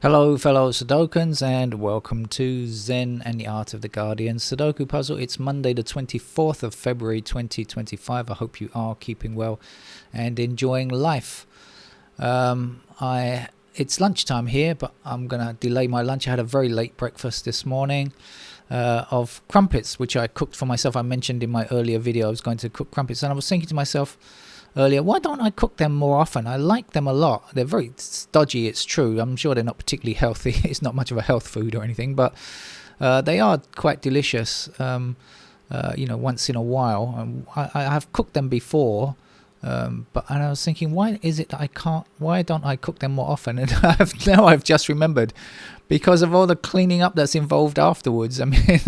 Hello fellow Sudokans and welcome to Zen and the Art of the Guardian Sudoku Puzzle. It's Monday the 24th of February 2025. I hope you are keeping well and enjoying life. It's lunchtime here, but I'm going to delay my lunch. I had a very late breakfast this morning of crumpets, which I cooked for myself. I mentioned in my earlier video I was going to cook crumpets, and I was thinking to myself earlier, why don't I cook them more often? I like them a lot. They're very stodgy, it's true. I'm sure they're not particularly healthy. It's not much of a health food or anything, but they are quite delicious, once in a while. I have cooked them before, and I was thinking, why is it that why don't I cook them more often? And now I've just remembered, because of all the cleaning up that's involved afterwards. I mean,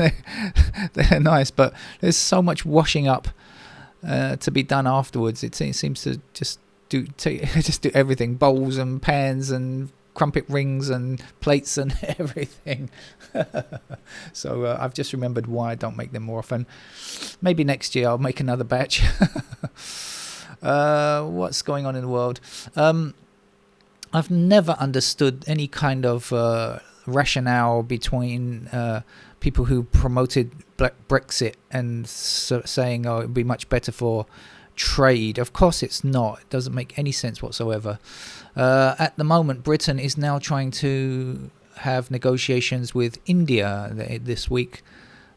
they're nice, but there's so much washing up to be done afterwards. It seems to just do everything: bowls and pans and crumpet rings and plates and everything. So I've just remembered why I don't make them more often. Maybe next year I'll make another batch. What's going on in the world? I've never understood any kind of rationale between people who promoted Brexit and saying, oh, it would be much better for trade. Of course it's not. It doesn't make any sense whatsoever. At the moment, Britain is now trying to have negotiations with India. This week,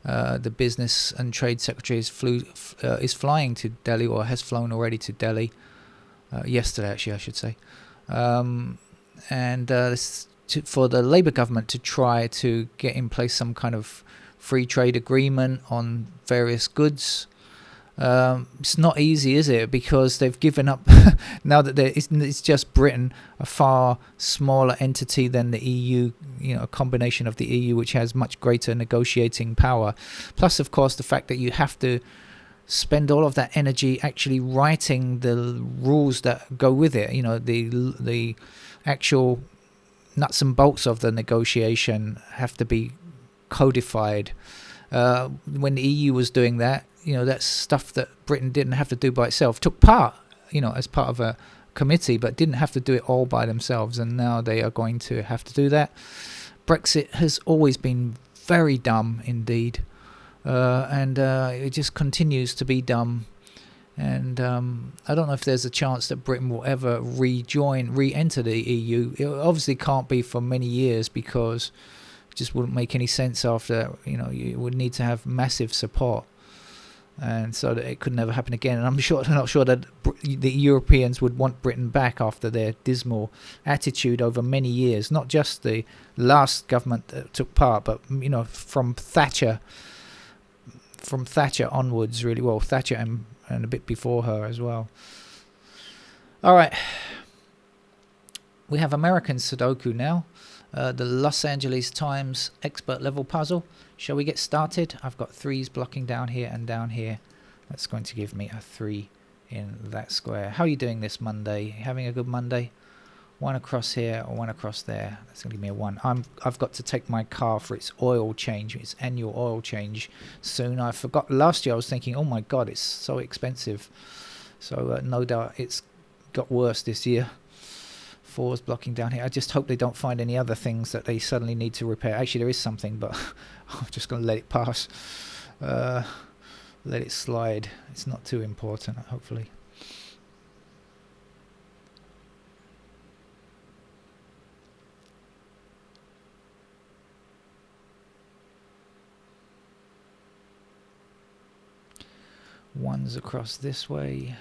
the Business and Trade Secretary is flying to Delhi, or has flown already to Delhi. Yesterday, actually, I should say. For the Labour government to try to get in place some kind of free trade agreement on various goods. It's not easy, is it? Because they've given up now that it's just Britain, a far smaller entity than the EU, a combination of the EU, which has much greater negotiating power. Plus, of course, the fact that you have to spend all of that energy actually writing the rules that go with it. The actual nuts and bolts of the negotiation have to be codified. When the EU was doing that, that's stuff that Britain didn't have to do by itself. Took part, as part of a committee, but didn't have to do it all by themselves. And now they are going to have to do that. Brexit has always been very dumb indeed. And it just continues to be dumb. And I don't know if there's a chance that Britain will ever re-enter the EU. It obviously can't be for many years, because it just wouldn't make any sense after, you would need to have massive support. And so that it could never happen again. And I'm not sure that the Europeans would want Britain back after their dismal attitude over many years. Not just the last government that took part, but, from Thatcher onwards, really. Well, Thatcher and a bit before her as well. All right. We have American Sudoku now. The Los Angeles Times expert level puzzle. Shall we get started? I've got 3s blocking down here and down here. That's going to give me a 3 in that square. How are you doing this Monday? Having a good Monday? 1 across here or 1 across there. That's going to give me a 1. I've got to take my car for its oil change, its annual oil change soon. I forgot. Last year I was thinking, oh my God, it's so expensive. So no doubt it's got worse this year. 4's blocking down here. I just hope they don't find any other things that they suddenly need to repair. Actually, there is something, but I'm just going to let it pass. Let it slide. It's not too important, hopefully. One's across this way.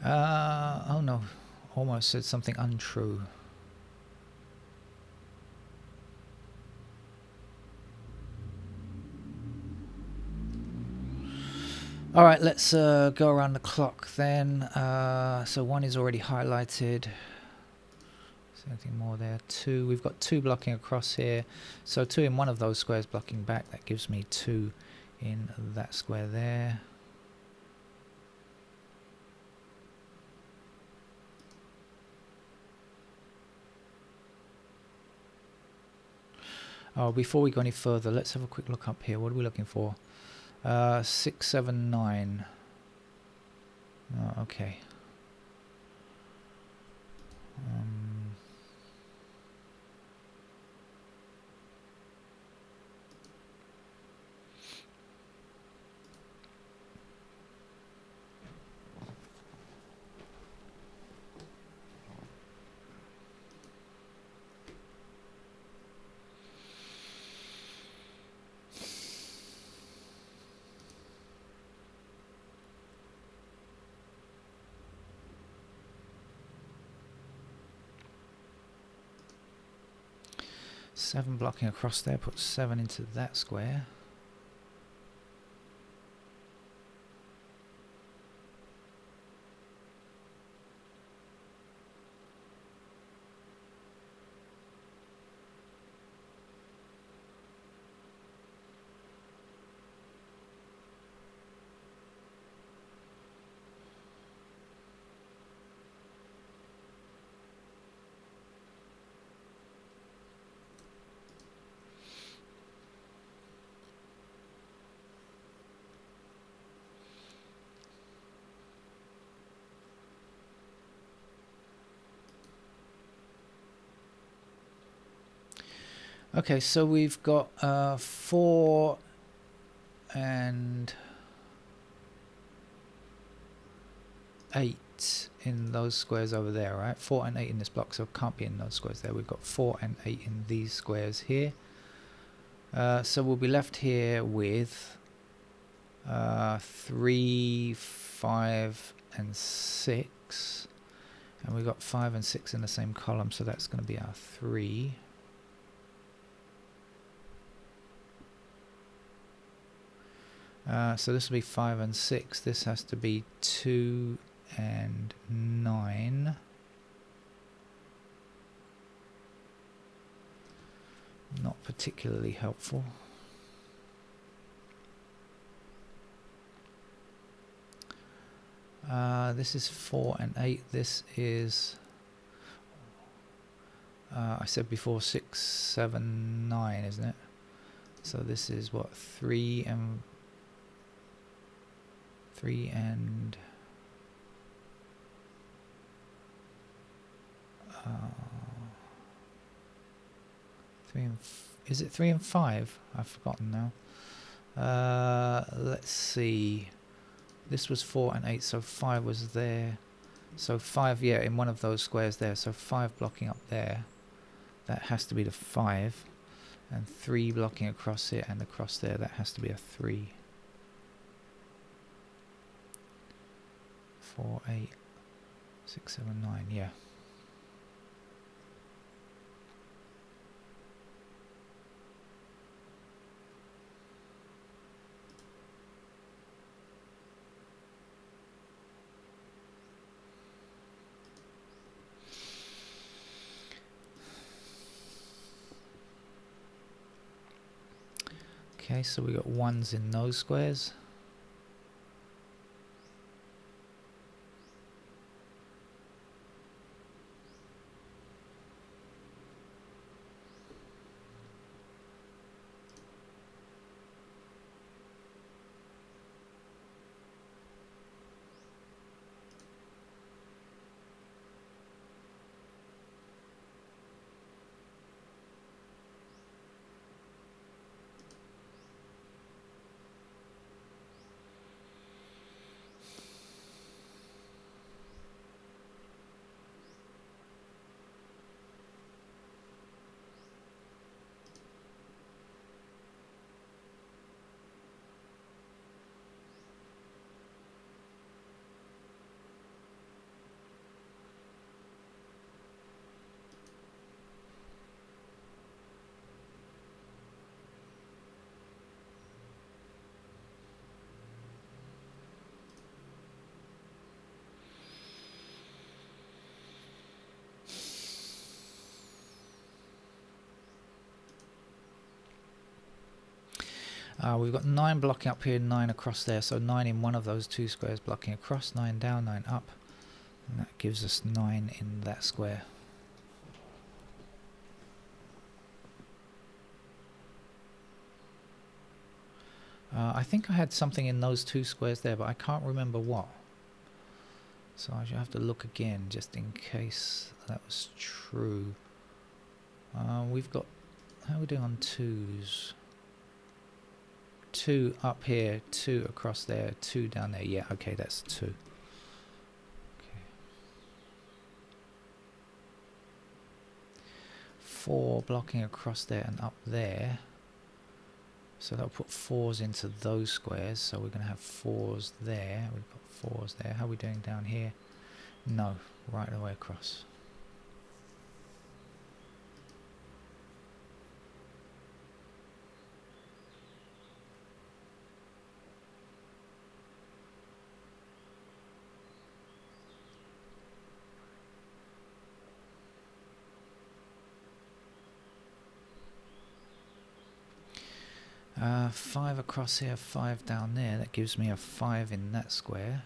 Oh no, almost said something untrue. All right, let's go around the clock then. So 1 is already highlighted. Is there anything more there? 2. We've got 2 blocking across here. So 2 in one of those squares blocking back. That gives me 2 in that square there. Oh, before we go any further, let's have a quick look up here. What are we looking for? 6, 7, 9. Oh, okay. Seven blocking across there, put 7 into that square. Okay, so we've got 4 and 8 in those squares over there, right? 4 and 8 in this block, so it can't be in those squares there. We've got 4 and 8 in these squares here. So we'll be left here with 3, 5 and 6. And we've got 5 and 6 in the same column, so that's going to be our 3. So this will be 5 and 6. This has to be 2 and 9. Not particularly helpful. This is 4 and 8. This is, I said before, 6, 7, 9, isn't it? So this is what, 3 and 3 and is it 3 and 5? I've forgotten now. Let's see. This was 4 and 8, so 5 was there. So 5, yeah, in one of those squares there. So 5 blocking up there. That has to be the 5. And 3 blocking across here and across there. That has to be a 3. 4, 8, 6, 7, 9, yeah. Okay, so we got 1s in those squares. We've got 9 blocking up here, 9 across there, so 9 in one of those 2 squares blocking across, 9 down, 9 up, and that gives us 9 in that square. I think I had something in those 2 squares there, but I can't remember what. So I should have to look again just in case that was true. We've got, how are we doing on 2s? 2 up here, 2 across there, 2 down there. Yeah, okay, that's 2. Okay. 4 blocking across there and up there. So that'll put 4s into those squares. So we're going to have 4s there. We've got 4s there. How are we doing down here? No, right the way across. Uh, 5 across here, 5 down there. That gives me a 5 in that square.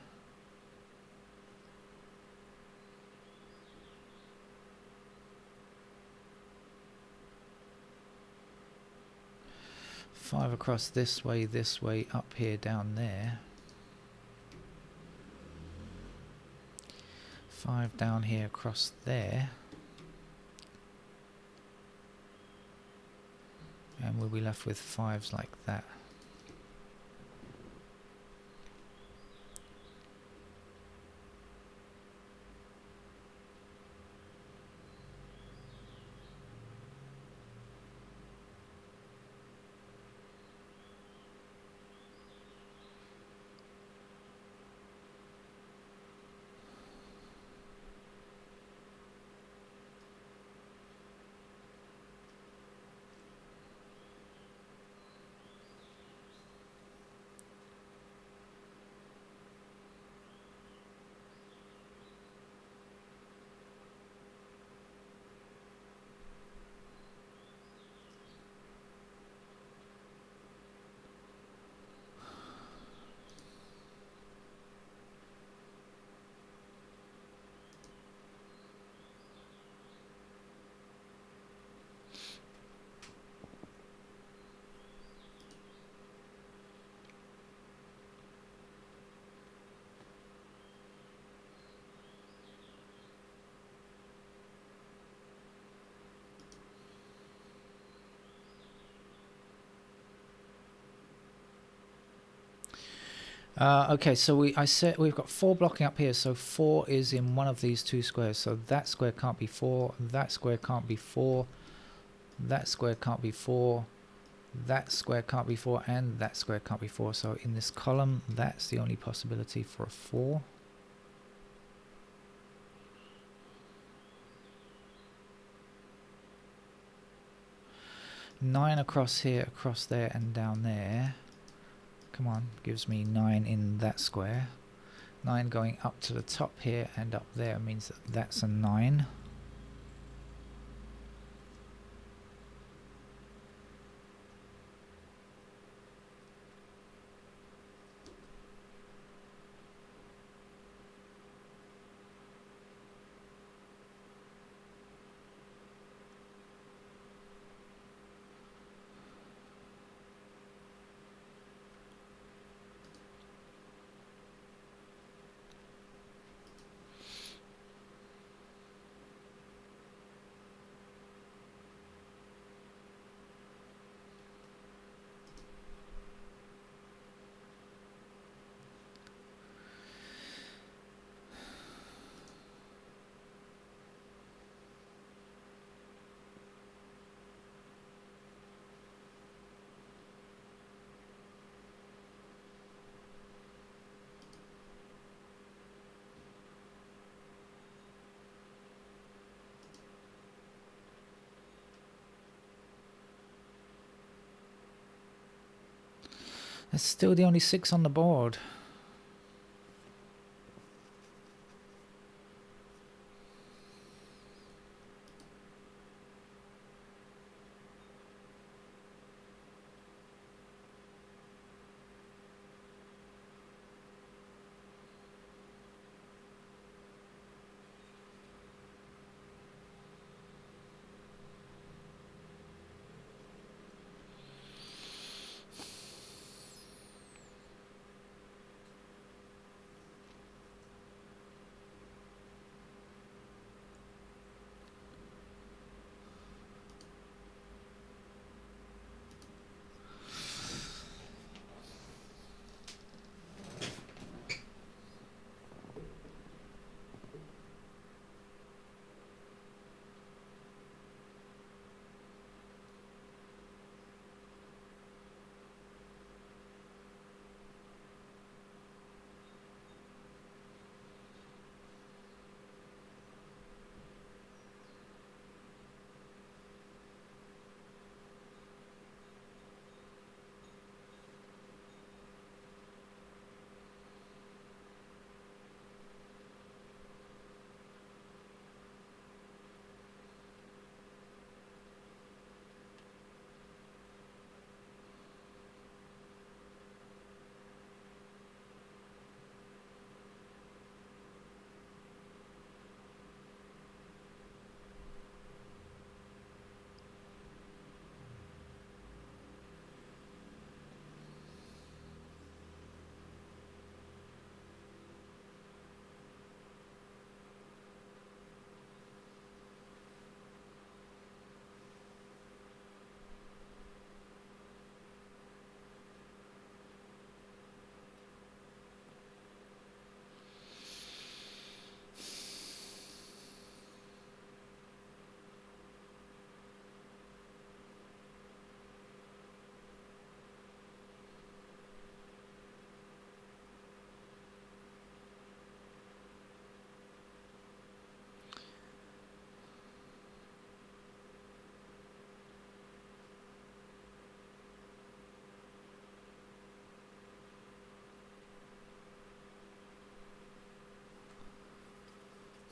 Five across this way, up here, down there. 5 down here, across there. And we'll be left with 5s like that. Okay, so I said we've got 4 blocking up here, so 4 is in one of these 2 squares, so that square can't be 4, that square can't be 4, that square can't be 4, that square can't be 4, and that square can't be 4. So in this column, that's the only possibility for a 4. Nine across here, across there, and down there. Come on, gives me 9 in that square. 9 going up to the top here and up there means that that's a 9. That's still the only 6 on the board.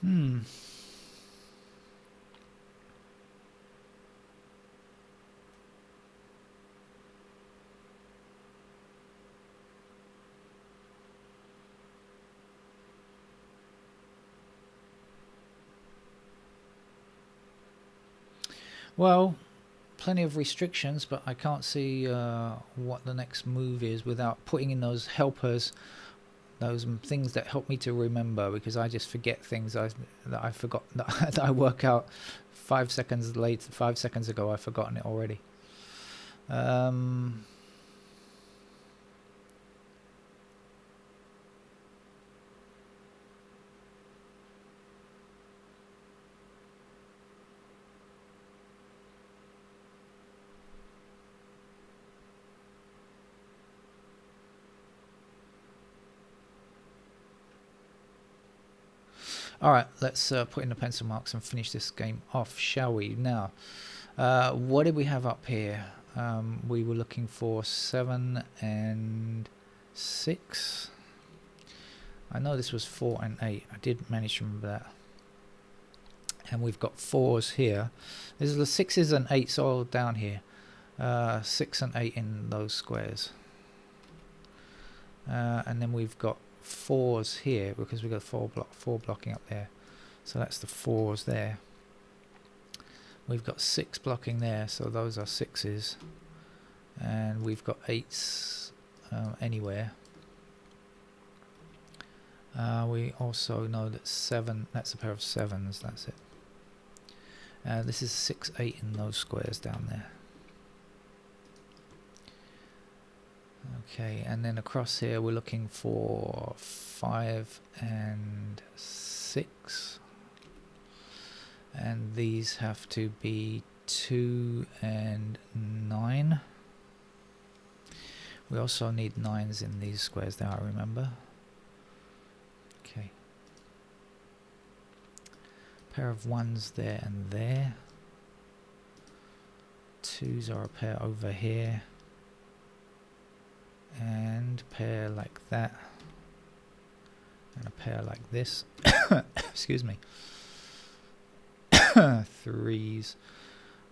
Hmm. Well, plenty of restrictions, but I can't see what the next move is without putting in those helpers, those things that help me to remember, because I just forget things that I forgot that I work out 5 seconds later. 5 seconds ago, I've forgotten it already. All right, let's put in the pencil marks and finish this game off, shall we? Now, what did we have up here? We were looking for 7 and 6. I know this was 4 and 8. I did manage to remember that. And we've got 4s here. There's the 6s and 8s all down here. 6 and 8 in those squares. And then we've got 4s here because we've got 4 blocking up there. So that's the 4s there. We've got 6 blocking there, so those are 6s. And we've got 8s anywhere. We also know that 7, that's a pair of 7s, that's it. This is 6, 8 in those squares down there. Okay, and then across here we're looking for 5 and 6. And these have to be 2 and 9. We also need 9s in these squares now, I remember. Okay. Pair of 1s there and there. 2s are a pair over here. And a pair like that. And a pair like this. Excuse me. 3s.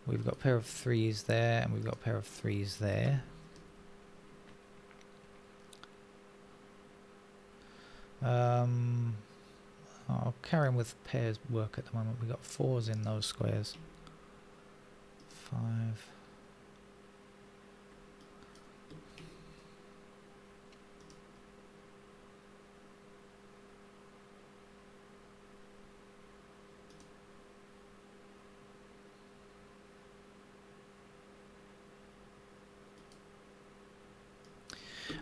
We've got a pair of 3s there, and we've got a pair of 3s there. I'll carry on with pairs work at the moment. We've got 4s in those squares. 5.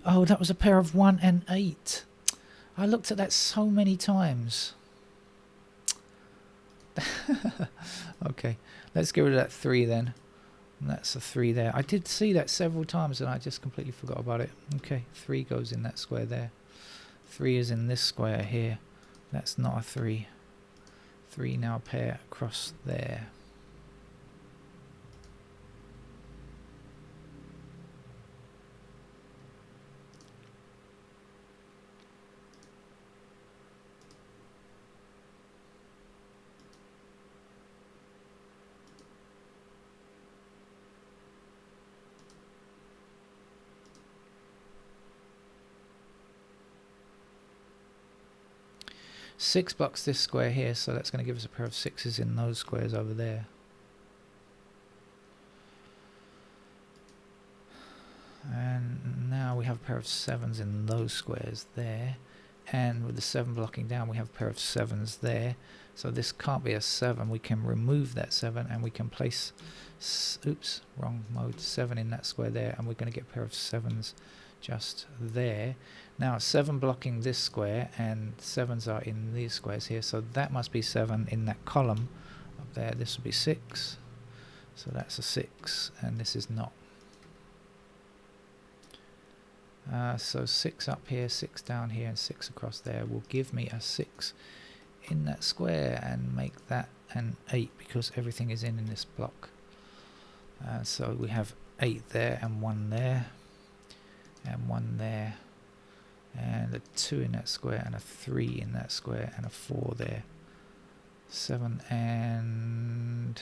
Oh, that was a pair of 1 and 8. I looked at that so many times. Okay, let's get rid of that 3 then. And that's a 3 there. I did see that several times and I just completely forgot about it. Okay, 3 goes in that square there. 3 is in this square here. That's not a 3. 3 now pair across there. Six blocks this square here, so that's going to give us a pair of 6s in those squares over there. And now we have a pair of 7s in those squares there. And with the 7 blocking down, we have a pair of 7s there. So this can't be a 7. We can remove that 7 and we can place, oops, wrong mode, 7 in that square there. And we're going to get a pair of 7s just there. Now 7 blocking this square and 7s are in these squares here, so that must be 7 in that column up there. This will be 6, so that's a 6, and this is not. So 6 up here, 6 down here, and 6 across there will give me a 6 in that square and make that an 8 because everything is in this block. So we have 8 there and 1 there and 1 there and a 2 in that square and a 3 in that square and a 4 there. 7 and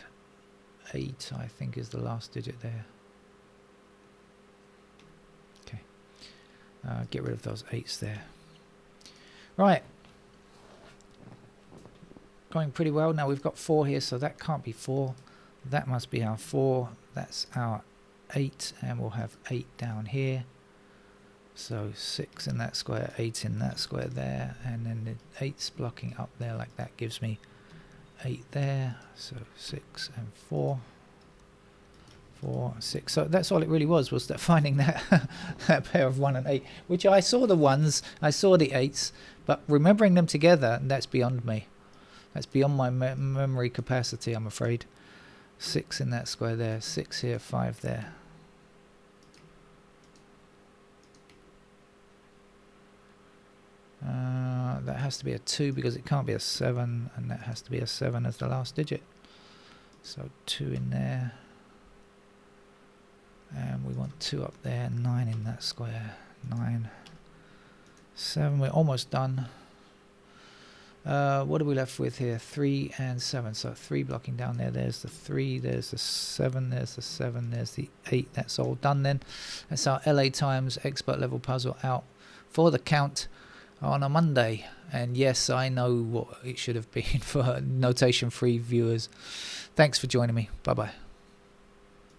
8, I think, is the last digit there. Okay. Get rid of those 8s there. Right. Going pretty well. Now we've got 4 here, so that can't be 4. That must be our 4. That's our 8, and we'll have 8 down here. So 6 in that square, 8 in that square there, and then the 8's blocking up there like that gives me 8 there. So 6 and 4. 4, 6. So that's all it really was that finding that that pair of 1 and 8, which I saw the 1s, I saw the 8s, but remembering them together, that's beyond me. That's beyond my memory capacity, I'm afraid. 6 in that square there, 6 here, 5 there. That has to be a 2 because it can't be a 7, and that has to be a 7 as the last digit. So 2 in there. And we want 2 up there, 9 in that square, 9, 7, we're almost done. What are we left with here? 3 and 7, so 3 blocking down there, there's the 3, there's the 7, there's the 7, there's the 8, that's all done then. That's our LA Times expert level puzzle out for the count on a Monday. And yes, I know what it should have been for notation free viewers. Thanks for joining me. Bye bye.